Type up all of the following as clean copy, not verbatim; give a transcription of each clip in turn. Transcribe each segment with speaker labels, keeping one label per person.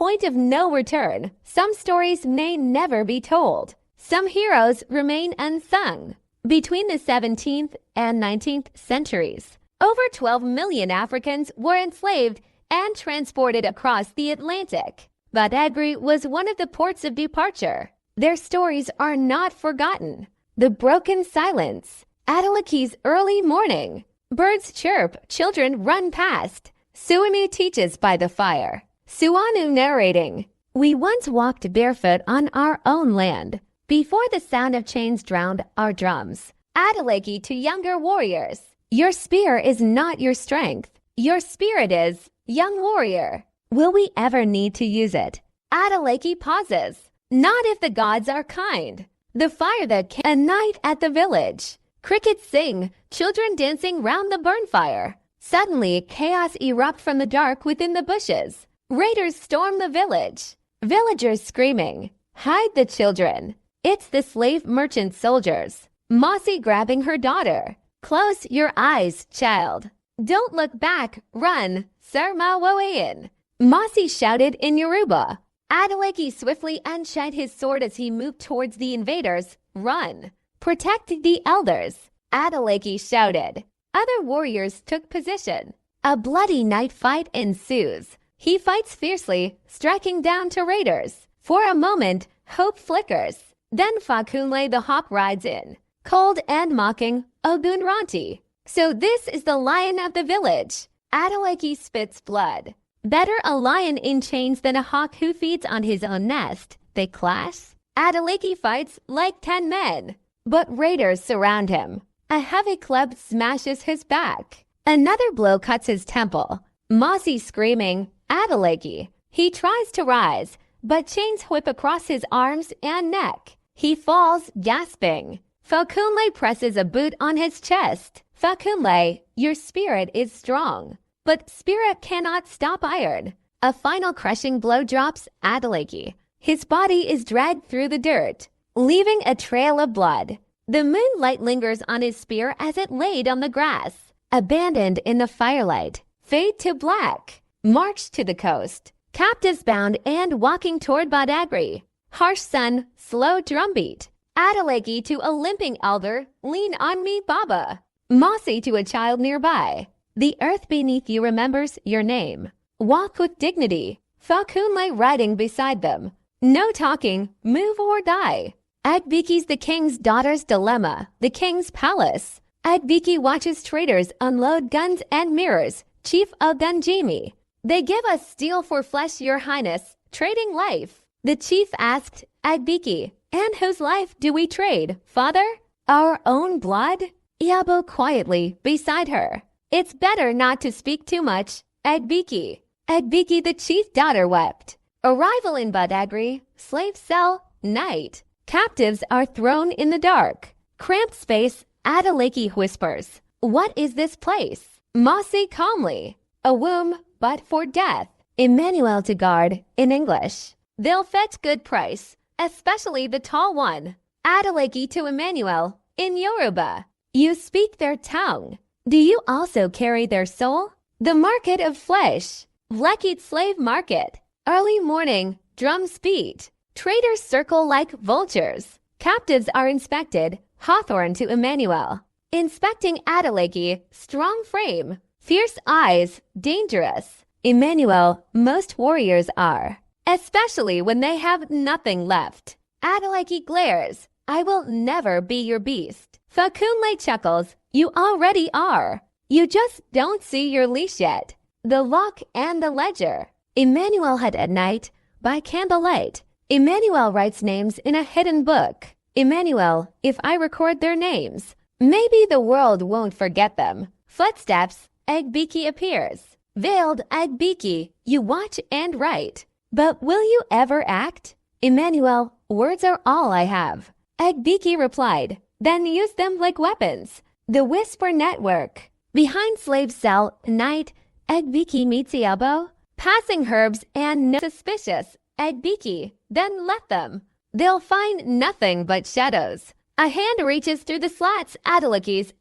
Speaker 1: point of no return. Some stories may never be told. Some heroes remain unsung. Between the 17th and 19th centuries, over 12 million Africans were enslaved and transported across the Atlantic. Badagry was one of the ports of departure. Their stories are not forgotten. The broken silence, Adelaki's early morning, birds chirp, children run past, Suanu teaches by the fire, Suanu narrating, we once walked barefoot on our own land, before the sound of chains drowned our drums. Adelaki to younger warriors, your spear is not your strength, your spirit is, young warrior. Will we ever need to use it? Adelaki pauses, not if the gods are kind. The fire that a night at the village. Crickets sing, children dancing round the bonfire. Suddenly, chaos erupts from the dark within the bushes. Raiders storm the village. Villagers screaming, hide the children. It's the slave merchant soldiers. Mossy grabbing her daughter. Close your eyes, child. Don't look back, run, Sarma Woayan. Mossy shouted in Yoruba. Adelaki swiftly unsheathed his sword as he moved towards the invaders. Run. Protect the elders, Adelaki shouted. Other warriors took position. A bloody night fight ensues. He fights fiercely, striking down to raiders. For a moment, hope flickers. Then Fakunle the hawk rides in, cold and mocking, Ogunranti. So this is the lion of the village. Adelaki spits blood. Better a lion in chains than a hawk who feeds on his own nest. They clash. Adelaki fights like 10 men. But raiders surround him. A heavy club smashes his back. Another blow cuts his temple. Mossy screaming, Adelaki. He tries to rise, but chains whip across his arms and neck. He falls, gasping. Falcunle presses a boot on his chest. Falcunle, your spirit is strong. But spirit cannot stop iron. A final crushing blow drops Adelaki. His body is dragged through the dirt, leaving a trail of blood. The moonlight lingers on his spear as it laid on the grass. Abandoned in the firelight, fade to black. March to the coast, captives bound and walking toward Badagry. Harsh sun, slow drumbeat. Adelaki to a limping elder, lean on me, Baba. Mossy to a child nearby. The earth beneath you remembers your name. Walk with dignity. Falcunle riding beside them. No talking, move or die. Agbiki's the king's daughter's dilemma, the king's palace. Agbiki watches traders unload guns and mirrors, chief of Dunjimi. They give us steel for flesh, your highness, trading life. The chief asked Agbiki, and whose life do we trade, father? Our own blood? Iabo quietly beside her. It's better not to speak too much, Agbiki. Agbiki the chief daughter wept. Arrival in Badagry, slave cell, night. Captives are thrown in the dark. Cramped space, Adelaki whispers. What is this place? Mossy calmly. A womb, but for death. Emmanuel to guard, in English. They'll fetch good price, especially the tall one. Adelaki to Emmanuel, in Yoruba. You speak their tongue. Do you also carry their soul? The market of flesh. Lekit slave market. Early morning, drums beat. Traders circle like vultures. Captives are inspected. Hawthorne to Emmanuel. Inspecting Adelaki, strong frame. Fierce eyes, dangerous. Emmanuel, most warriors are. Especially when they have nothing left. Adelaki glares. I will never be your beast. Facunle chuckles. You already are. You just don't see your leash yet. The lock and the ledger. Emmanuel had at night, by candlelight. Emmanuel writes names in a hidden book. Emmanuel, if I record their names, maybe the world won't forget them. Footsteps, Agbiki appears. Veiled Agbiki, you watch and write. But will you ever act? Emmanuel, words are all I have. Agbiki replied, then use them like weapons. The Whisper Network. Behind slave cell, night, Agbiki meets Iabo. Passing herbs and no suspicious. Agbiki, then let them. They'll find nothing but shadows. A hand reaches through the slats. Adelaki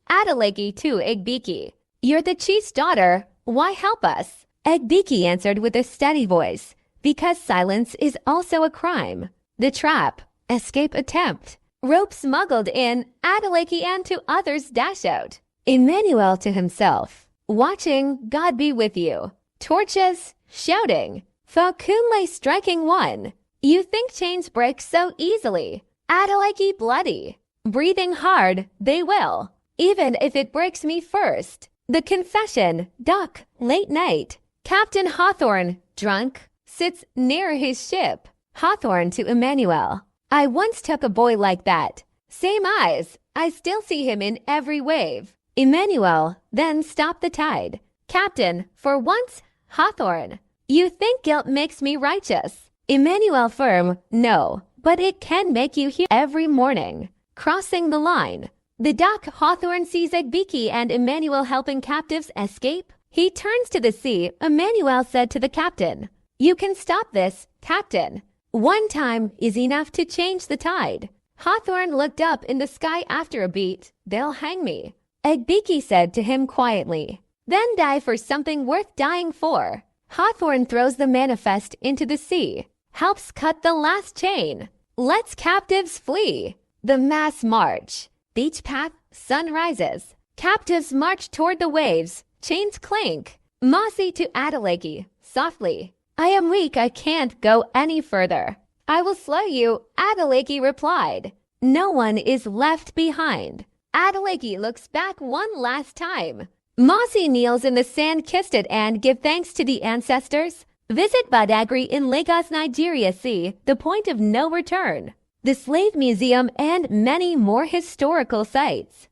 Speaker 1: to Agbiki. You're the chief's daughter. Why help us? Agbiki answered with a steady voice. because silence is also a crime. The trap, escape attempt, rope smuggled in, Adeleke and to others dash out. Emmanuel to himself, watching, God be with you. Torches, shouting, Falcunle striking one. You think chains break so easily. Adeleke bloody. Breathing hard, they will, even if it breaks me first. The confession, duck, late night. Captain Hawthorne, drunk, sits near his ship. Hawthorne to Emmanuel. I once took a boy like that. Same eyes. I still see him in every wave. Emmanuel, then stop the tide. Captain, for once, Hawthorne. You think guilt makes me righteous. Emmanuel firm, no, but it can make you hear every morning. Crossing the line. The dock Hawthorne sees Agbiki and Emmanuel helping captives escape. He turns to the sea. Emmanuel said to the captain, You can stop this, captain. One time is enough to change the tide. Hawthorne looked up in the sky after a beat. They'll hang me. Agbiki said to him quietly, Then die for something worth dying for. Hawthorne throws the manifest into the sea. Helps cut the last chain. Lets captives flee. The mass march. Beach path, sun rises. Captives march toward the waves. Chains clink. Mossy to Adeleke, softly. I am weak, I can't go any further. I will slay you, Adeleke replied. No one is left behind. Adeleke looks back one last time. Mossy kneels in the sand, kissed it, and give thanks to the ancestors. Visit Badagry in Lagos, Nigeria. See the point of no return. The Slave Museum and many more historical sites.